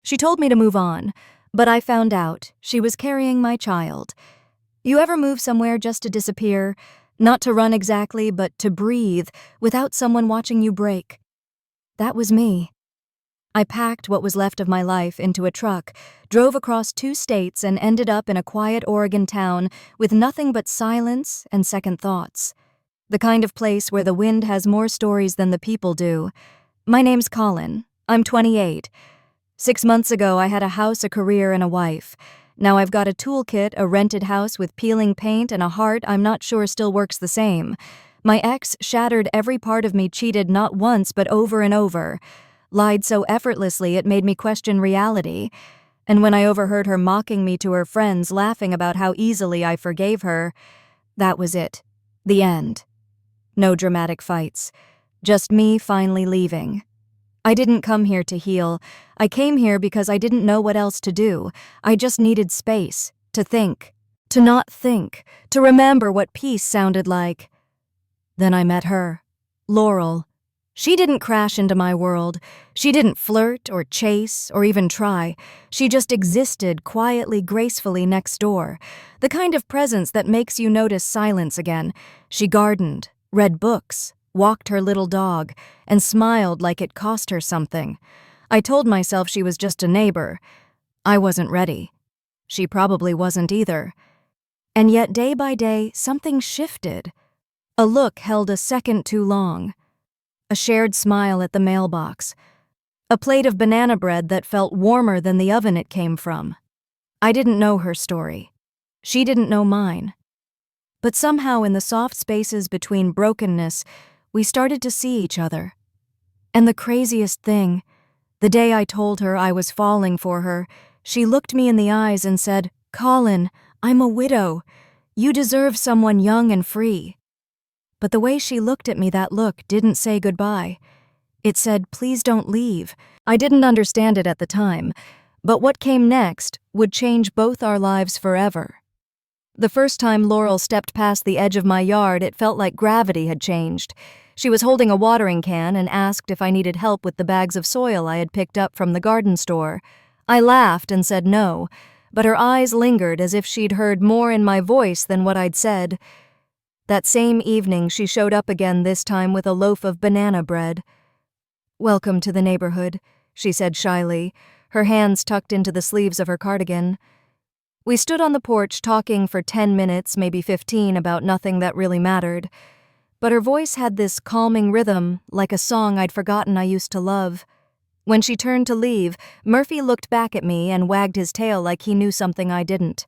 She told me to move on, but I found out she was carrying my child. You ever move somewhere just to disappear? Not to run exactly, but to breathe without someone watching you break. That was me. I packed what was left of my life into a truck, drove across 2 states, and ended up in a quiet Oregon town with nothing but silence and second thoughts. The kind of place where the wind has more stories than the people do. My name's Colin. I'm 28. 6 months ago, I had a house, a career, and a wife. Now I've got a toolkit, a rented house with peeling paint, and a heart I'm not sure still works the same. My ex shattered every part of me, cheated not once but over and over. Lied so effortlessly it made me question reality. And when I overheard her mocking me to her friends, laughing about how easily I forgave her, that was it. The end. No dramatic fights. Just me finally leaving. I didn't come here to heal. I came here because I didn't know what else to do. I just needed space, to think, to not think, to remember what peace sounded like. Then I met her, Laurel. She didn't crash into my world. She didn't flirt or chase or even try. She just existed quietly, gracefully next door. The kind of presence that makes you notice silence again. She gardened, read books, walked her little dog, and smiled like it cost her something. I told myself she was just a neighbor. I wasn't ready. She probably wasn't either. And yet day by day, something shifted. A look held a second too long. A shared smile at the mailbox. A plate of banana bread that felt warmer than the oven it came from. I didn't know her story. She didn't know mine. But somehow in the soft spaces between brokenness, we started to see each other. And the craziest thing, the day I told her I was falling for her, she looked me in the eyes and said, "Colin, I'm a widow. You deserve someone young and free." But the way she looked at me, that look didn't say goodbye. It said, "Please don't leave." I didn't understand it at the time, but what came next would change both our lives forever. The first time Laurel stepped past the edge of my yard, it felt like gravity had changed. She was holding a watering can and asked if I needed help with the bags of soil I had picked up from the garden store. I laughed and said no, but her eyes lingered as if she'd heard more in my voice than what I'd said. That same evening, she showed up again, this time with a loaf of banana bread. "Welcome to the neighborhood," she said shyly, her hands tucked into the sleeves of her cardigan. We stood on the porch talking for 10 minutes, maybe 15, about nothing that really mattered. But her voice had this calming rhythm, like a song I'd forgotten I used to love. When she turned to leave, Murphy looked back at me and wagged his tail like he knew something I didn't.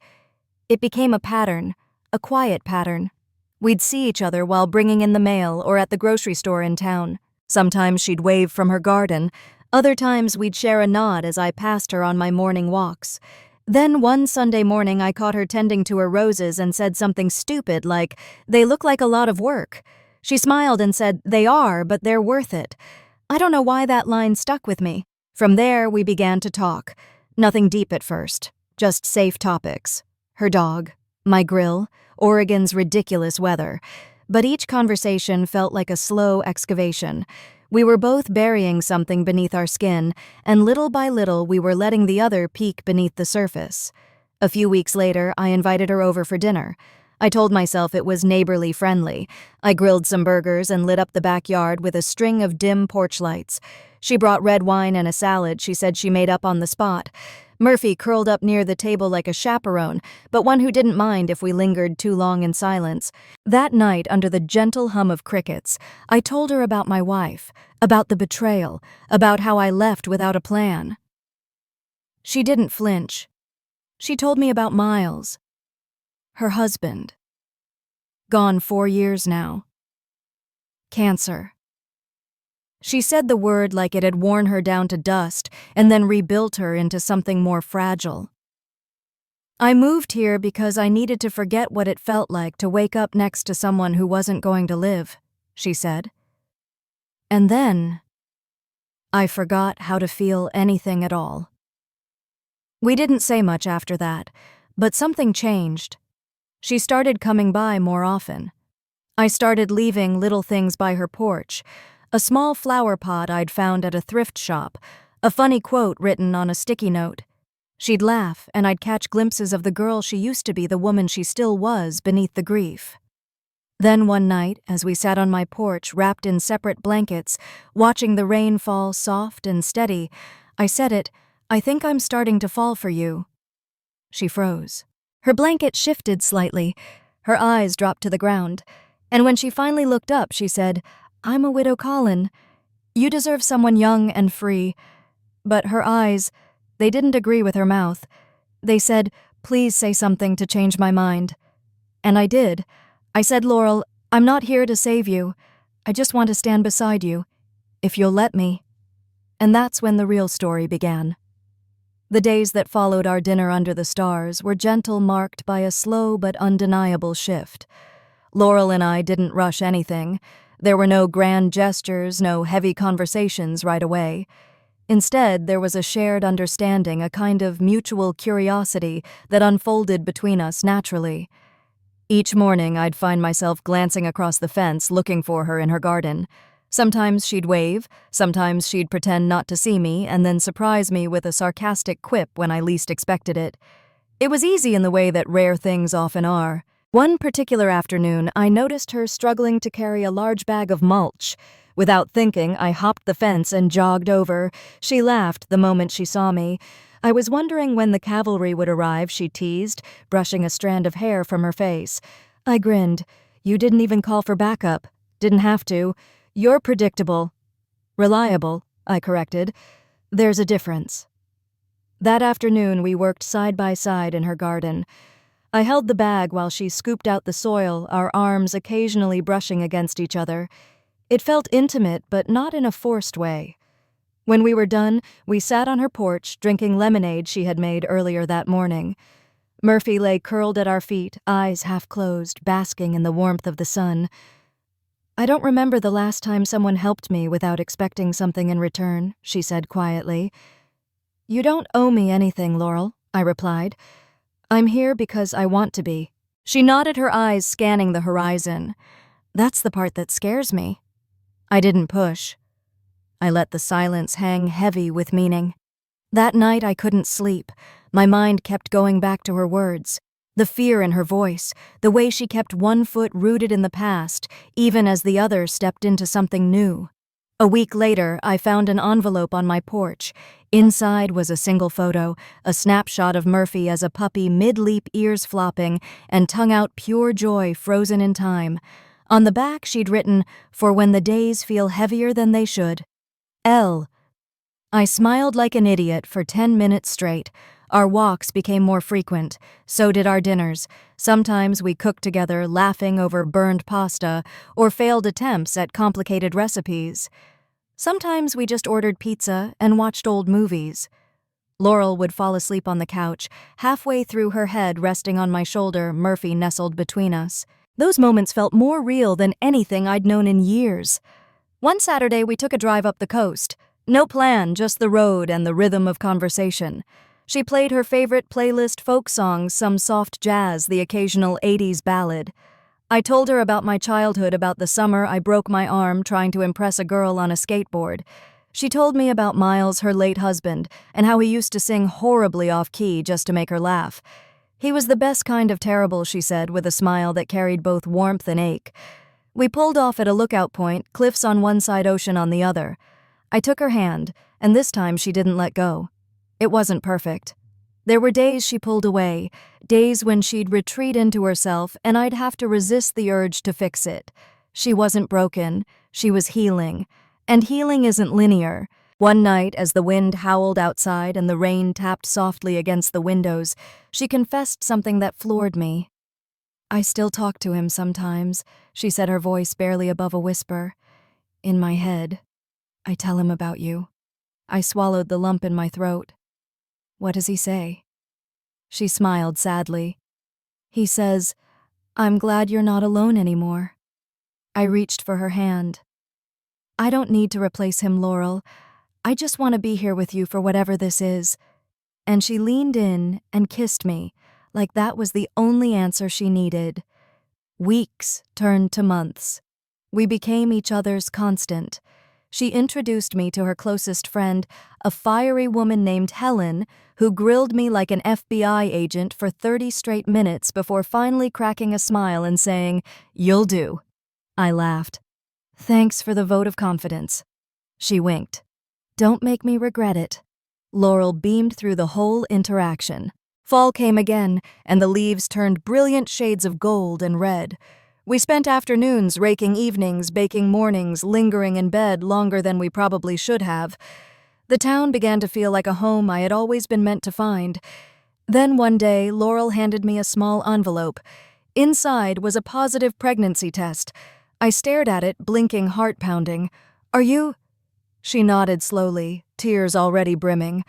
It became a pattern, a quiet pattern. We'd see each other while bringing in the mail or at the grocery store in town. Sometimes she'd wave from her garden. Other times we'd share a nod as I passed her on my morning walks. Then one Sunday morning I caught her tending to her roses and said something stupid like, "They look like a lot of work." She smiled and said, "They are, but they're worth it." I don't know why that line stuck with me. From there, we began to talk. Nothing deep at first, just safe topics. Her dog, my grill, Oregon's ridiculous weather. But each conversation felt like a slow excavation. We were both burying something beneath our skin, and little by little we were letting the other peek beneath the surface. A few weeks later, I invited her over for dinner. I told myself it was neighborly friendly. I grilled some burgers and lit up the backyard with a string of dim porch lights. She brought red wine and a salad she said she made up on the spot. Murphy curled up near the table like a chaperone, but one who didn't mind if we lingered too long in silence. That night, under the gentle hum of crickets, I told her about my wife, about the betrayal, about how I left without a plan. She didn't flinch. She told me about Miles, her husband. Gone 4 years now. Cancer. She said the word like it had worn her down to dust and then rebuilt her into something more fragile. "I moved here because I needed to forget what it felt like to wake up next to someone who wasn't going to live," she said. And then I forgot how to feel anything at all. We didn't say much after that, but something changed. She started coming by more often. I started leaving little things by her porch. A small flower pot I'd found at a thrift shop, a funny quote written on a sticky note. She'd laugh, and I'd catch glimpses of the girl she used to be, the woman she still was, beneath the grief. Then one night, as we sat on my porch wrapped in separate blankets, watching the rain fall soft and steady, I said it, "I think I'm starting to fall for you." She froze. Her blanket shifted slightly. Her eyes dropped to the ground. And when she finally looked up, she said, "I'm a widow Colin. You deserve someone young and free." But her eyes, they didn't agree with her mouth. They said, "Please say something to change my mind." And I did. I said, "Laurel, I'm not here to save you. I just want to stand beside you, if you'll let me." And that's when the real story began. The days that followed our dinner under the stars were gentle, marked by a slow but undeniable shift. Laurel and I didn't rush anything. There were no grand gestures, no heavy conversations right away. Instead, there was a shared understanding, a kind of mutual curiosity that unfolded between us naturally. Each morning, I'd find myself glancing across the fence looking for her in her garden. Sometimes she'd wave, sometimes she'd pretend not to see me, and then surprise me with a sarcastic quip when I least expected it. It was easy in the way that rare things often are. One particular afternoon, I noticed her struggling to carry a large bag of mulch. Without thinking, I hopped the fence and jogged over. She laughed the moment she saw me. I was wondering when the cavalry would arrive, she teased, brushing a strand of hair from her face. I grinned. "You didn't even call for backup. Didn't have to. You're predictable." "Reliable," I corrected. "There's a difference." That afternoon, we worked side by side in her garden. I held the bag while she scooped out the soil, our arms occasionally brushing against each other. It felt intimate, but not in a forced way. When we were done, we sat on her porch, drinking lemonade she had made earlier that morning. Murphy lay curled at our feet, eyes half closed, basking in the warmth of the sun. "I don't remember the last time someone helped me without expecting something in return," she said quietly. "You don't owe me anything, Laurel," I replied. "I'm here because I want to be." She nodded, her eyes scanning the horizon. "That's the part that scares me." I didn't push. I let the silence hang heavy with meaning. That night I couldn't sleep. My mind kept going back to her words, the fear in her voice, the way she kept one foot rooted in the past, even as the other stepped into something new. A week later, I found an envelope on my porch. Inside was a single photo, a snapshot of Murphy as a puppy, mid-leap, ears flopping, and tongue out pure joy frozen in time. On the back, she'd written, "For when the days feel heavier than they should. L." I smiled like an idiot for 10 minutes straight. Our walks became more frequent. So did our dinners. Sometimes we cooked together, laughing over burned pasta or failed attempts at complicated recipes. Sometimes we just ordered pizza and watched old movies. Laurel would fall asleep on the couch, halfway through, her head resting on my shoulder, Murphy nestled between us. Those moments felt more real than anything I'd known in years. One Saturday, we took a drive up the coast. No plan, just the road and the rhythm of conversation. She played her favorite playlist, folk songs, some soft jazz, the occasional 80s ballad. I told her about my childhood, about the summer I broke my arm trying to impress a girl on a skateboard. She told me about Miles, her late husband, and how he used to sing horribly off-key just to make her laugh. He was the best kind of terrible, she said, with a smile that carried both warmth and ache. We pulled off at a lookout point, cliffs on one side, ocean on the other. I took her hand, and this time she didn't let go. It wasn't perfect. There were days she pulled away, days when she'd retreat into herself, and I'd have to resist the urge to fix it. She wasn't broken, she was healing. And healing isn't linear. One night, as the wind howled outside and the rain tapped softly against the windows, she confessed something that floored me. "I still talk to him sometimes," she said, her voice barely above a whisper. "In my head. I tell him about you." I swallowed the lump in my throat. "What does he say?" She smiled sadly. "He says, 'I'm glad you're not alone anymore.'" I reached for her hand. "I don't need to replace him, Laurel. I just want to be here with you for whatever this is." And she leaned in and kissed me, like that was the only answer she needed. Weeks turned to months. We became each other's constant. She introduced me to her closest friend, a fiery woman named Helen, who grilled me like an FBI agent for 30 straight minutes before finally cracking a smile and saying, "You'll do." I laughed. "Thanks for the vote of confidence." She winked. "Don't make me regret it." Laurel beamed through the whole interaction. Fall came again, and the leaves turned brilliant shades of gold and red. We spent afternoons raking evenings, baking mornings, lingering in bed longer than we probably should have. The town began to feel like a home I had always been meant to find. Then one day, Laurel handed me a small envelope. Inside was a positive pregnancy test. I stared at it, blinking, heart-pounding. "Are you—" She nodded slowly, tears already brimming.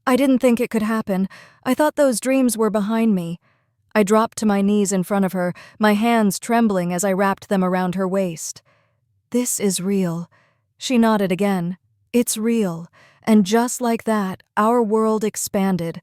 "I didn't think it could happen. I thought those dreams were behind me." I dropped to my knees in front of her, my hands trembling as I wrapped them around her waist. "This is real." She nodded again. "It's real." And just like that, our world expanded.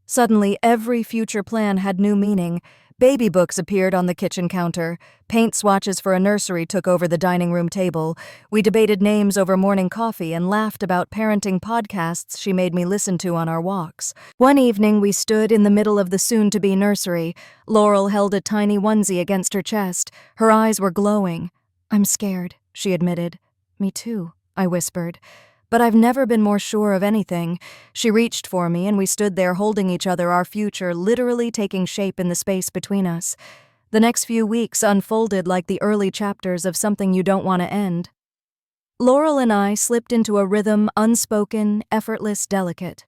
Suddenly, every future plan had new meaning. Baby books appeared on the kitchen counter. Paint swatches for a nursery took over the dining room table. We debated names over morning coffee and laughed about parenting podcasts she made me listen to on our walks. One evening, we stood in the middle of the soon-to-be nursery. Laurel held a tiny onesie against her chest. Her eyes were glowing. "I'm scared," she admitted. "Me too," I whispered. "But I've never been more sure of anything." She reached for me, and we stood there holding each other, our future literally taking shape in the space between us. The next few weeks unfolded like the early chapters of something you don't want to end. Laurel and I slipped into a rhythm unspoken, effortless, delicate.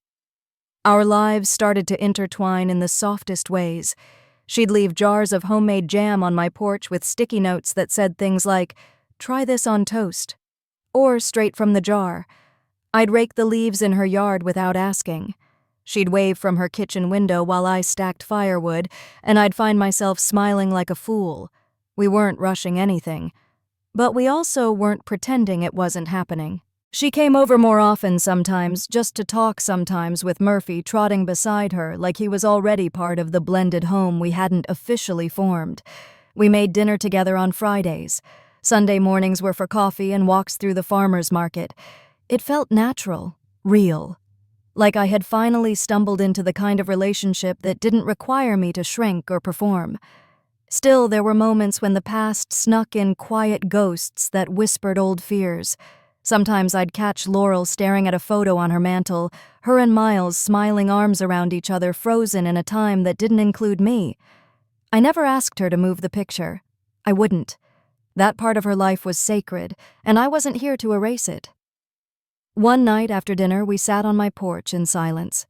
Our lives started to intertwine in the softest ways. She'd leave jars of homemade jam on my porch with sticky notes that said things like, "Try this on toast," or straight from the jar. I'd rake the leaves in her yard without asking. She'd wave from her kitchen window while I stacked firewood, and I'd find myself smiling like a fool. We weren't rushing anything. But we also weren't pretending it wasn't happening. She came over more often sometimes, just to talk sometimes with Murphy trotting beside her like he was already part of the blended home we hadn't officially formed. We made dinner together on Fridays. Sunday mornings were for coffee and walks through the farmer's market. It felt natural, real, like I had finally stumbled into the kind of relationship that didn't require me to shrink or perform. Still, there were moments when the past snuck in quiet ghosts that whispered old fears. Sometimes I'd catch Laurel staring at a photo on her mantel, her and Miles smiling arms around each other, frozen in a time that didn't include me. I never asked her to move the picture. I wouldn't. That part of her life was sacred, and I wasn't here to erase it. One night after dinner, we sat on my porch in silence.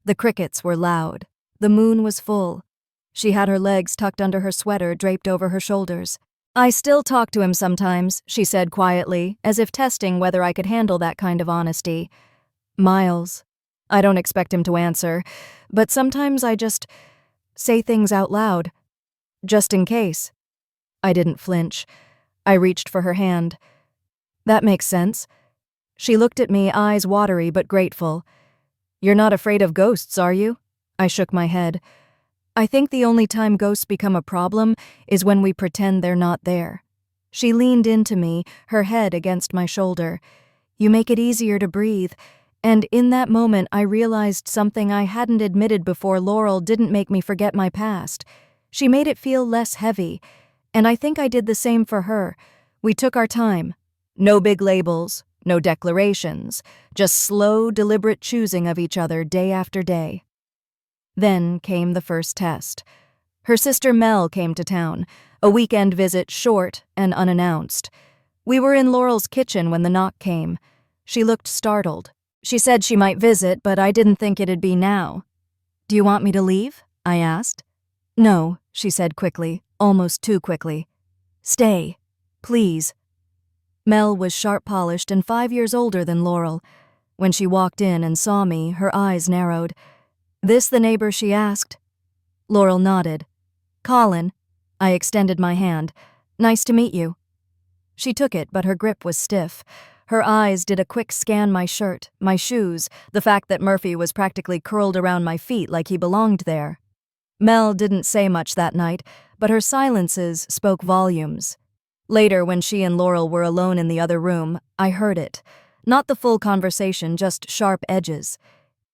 The crickets were loud. The moon was full. She had her legs tucked under her sweater draped over her shoulders. "I still talk to him sometimes," she said quietly, as if testing whether I could handle that kind of honesty. "Miles." I don't expect him to answer, but sometimes I just say things out loud. Just in case. I didn't flinch. I reached for her hand. "That makes sense." She looked at me, eyes watery but grateful. "You're not afraid of ghosts, are you?" I shook my head. "I think the only time ghosts become a problem is when we pretend they're not there." She leaned into me, her head against my shoulder. "You make it easier to breathe." And in that moment, I realized something I hadn't admitted before. Laurel didn't make me forget my past. She made it feel less heavy, and I think I did the same for her. We took our time. No big labels. No declarations, just slow, deliberate choosing of each other day after day. Then came the first test. Her sister Mel came to town, a weekend visit, short and unannounced. We were in Laurel's kitchen when the knock came. She looked startled. She said she might visit, but I didn't think it'd be now. "Do you want me to leave?" I asked. "No," she said quickly, almost too quickly. "Stay, please." Mel was sharp-polished and 5 years older than Laurel. When she walked in and saw me, her eyes narrowed. "This the neighbor?" she asked. Laurel nodded. "Colin." I extended my hand. "Nice to meet you." She took it, but her grip was stiff. Her eyes did a quick scan my shirt, my shoes, the fact that Murphy was practically curled around my feet like he belonged there. Mel didn't say much that night, but her silences spoke volumes. Later, when she and Laurel were alone in the other room, I heard it. Not the full conversation, just sharp edges.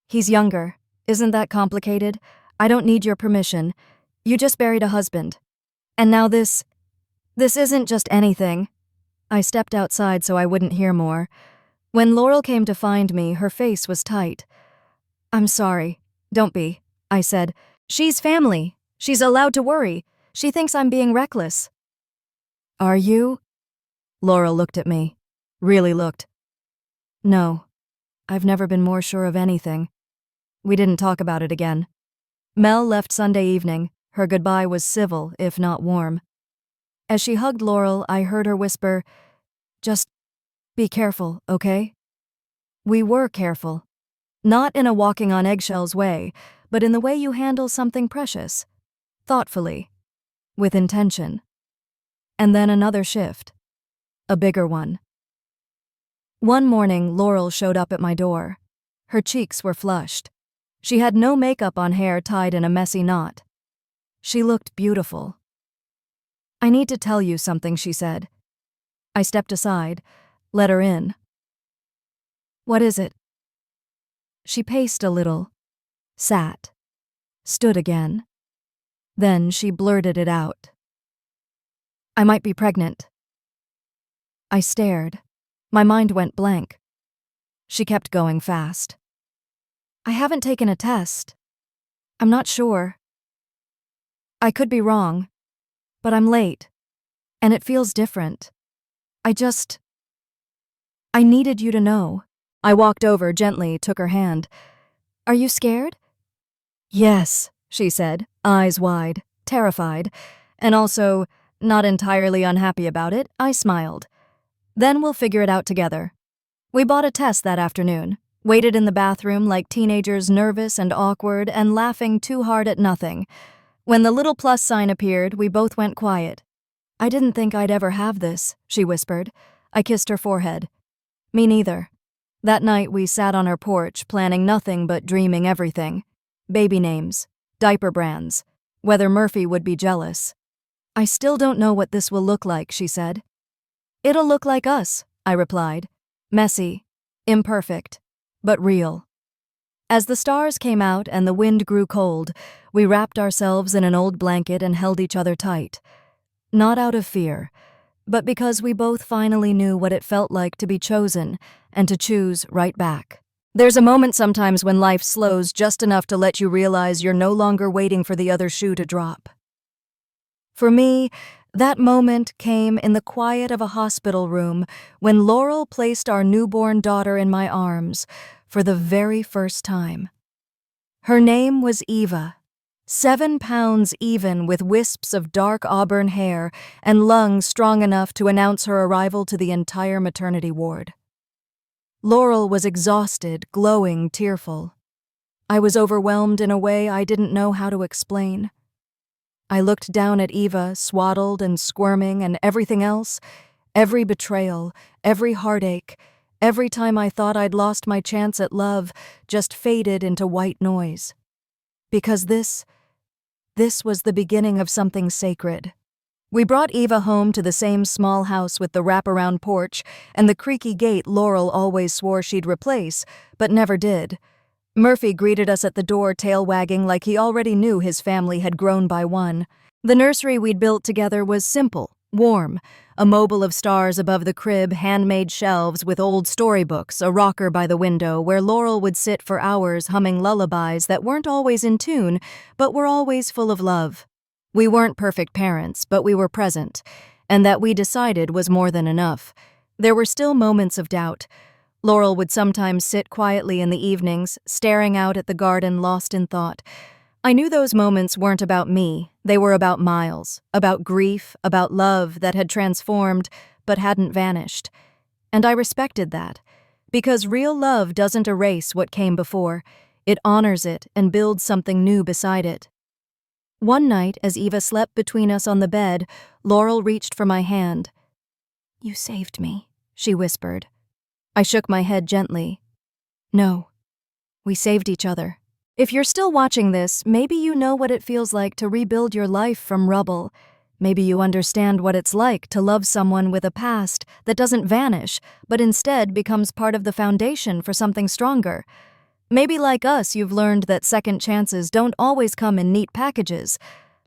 He's younger. Isn't that complicated? I don't need your permission. You just buried a husband. And now this isn't just anything. I stepped outside so I wouldn't hear more. When Laurel came to find me, her face was tight. I'm sorry. Don't be, I said. She's family. She's allowed to worry. She thinks I'm being reckless. Are you? Laurel looked at me. Really looked. No. I've never been more sure of anything. We didn't talk about it again. Mel left Sunday evening. Her goodbye was civil, if not warm. As she hugged Laurel, I heard her whisper, "Just be careful, okay?" We were careful. Not in a walking on eggshells way, but in the way you handle something precious. Thoughtfully. With intention. And then another shift. A bigger one. One morning, Laurel showed up at my door. Her cheeks were flushed. She had no makeup on, hair tied in a messy knot. She looked beautiful. I need to tell you something, she said. I stepped aside, let her in. What is it? She paced a little, sat, stood again. Then she blurted it out. I might be pregnant. I stared. My mind went blank. She kept going fast. I haven't taken a test. I'm not sure. I could be wrong, but I'm late, and it feels different. I needed you to know. I walked over gently, took her hand. Are you scared? Yes, she said, eyes wide, terrified, and also not entirely unhappy about it. I smiled. Then we'll figure it out together. We bought a test that afternoon, waited in the bathroom like teenagers, nervous and awkward and laughing too hard at nothing. When the little plus sign appeared, we both went quiet. I didn't think I'd ever have this, she whispered. I kissed her forehead. Me neither. That night we sat on her porch, planning nothing but dreaming everything. Baby names, diaper brands, whether Murphy would be jealous. I still don't know what this will look like, she said. It'll look like us, I replied. Messy, imperfect, but real. As the stars came out and the wind grew cold, we wrapped ourselves in an old blanket and held each other tight. Not out of fear, but because we both finally knew what it felt like to be chosen and to choose right back. There's a moment sometimes when life slows just enough to let you realize you're no longer waiting for the other shoe to drop. For me, that moment came in the quiet of a hospital room when Laurel placed our newborn daughter in my arms for the very first time. Her name was Eva, 7 pounds even, with wisps of dark auburn hair and lungs strong enough to announce her arrival to the entire maternity ward. Laurel was exhausted, glowing, tearful. I was overwhelmed in a way I didn't know how to explain. I looked down at Eva, swaddled and squirming, and everything else, every betrayal, every heartache, every time I thought I'd lost my chance at love, just faded into white noise. Because this was the beginning of something sacred. We brought Eva home to the same small house with the wraparound porch and the creaky gate Laurel always swore she'd replace, but never did. Murphy greeted us at the door, tail wagging like he already knew his family had grown by one. The nursery we'd built together was simple, warm, a mobile of stars above the crib, handmade shelves with old storybooks, a rocker by the window where Laurel would sit for hours humming lullabies that weren't always in tune, but were always full of love. We weren't perfect parents, but we were present, and that we decided was more than enough. There were still moments of doubt. Laurel would sometimes sit quietly in the evenings, staring out at the garden, lost in thought. I knew those moments weren't about me. They were about Miles, about grief, about love that had transformed but hadn't vanished. And I respected that, because real love doesn't erase what came before. It honors it and builds something new beside it. One night, as Eva slept between us on the bed, Laurel reached for my hand. "You saved me," she whispered. I shook my head gently. No, we saved each other. If you're still watching this, maybe you know what it feels like to rebuild your life from rubble. Maybe you understand what it's like to love someone with a past that doesn't vanish, but instead becomes part of the foundation for something stronger. Maybe like us, you've learned that second chances don't always come in neat packages,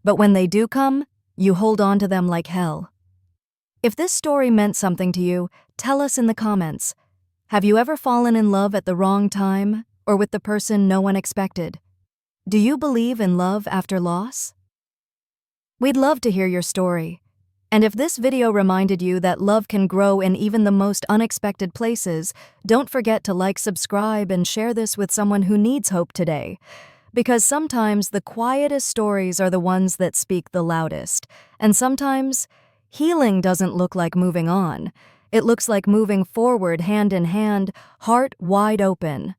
but when they do come, you hold on to them like hell. If this story meant something to you, tell us in the comments. Have you ever fallen in love at the wrong time, or with the person no one expected? Do you believe in love after loss? We'd love to hear your story. And if this video reminded you that love can grow in even the most unexpected places, don't forget to like, subscribe, and share this with someone who needs hope today. Because sometimes the quietest stories are the ones that speak the loudest. And sometimes, healing doesn't look like moving on. It looks like moving forward hand in hand, heart wide open.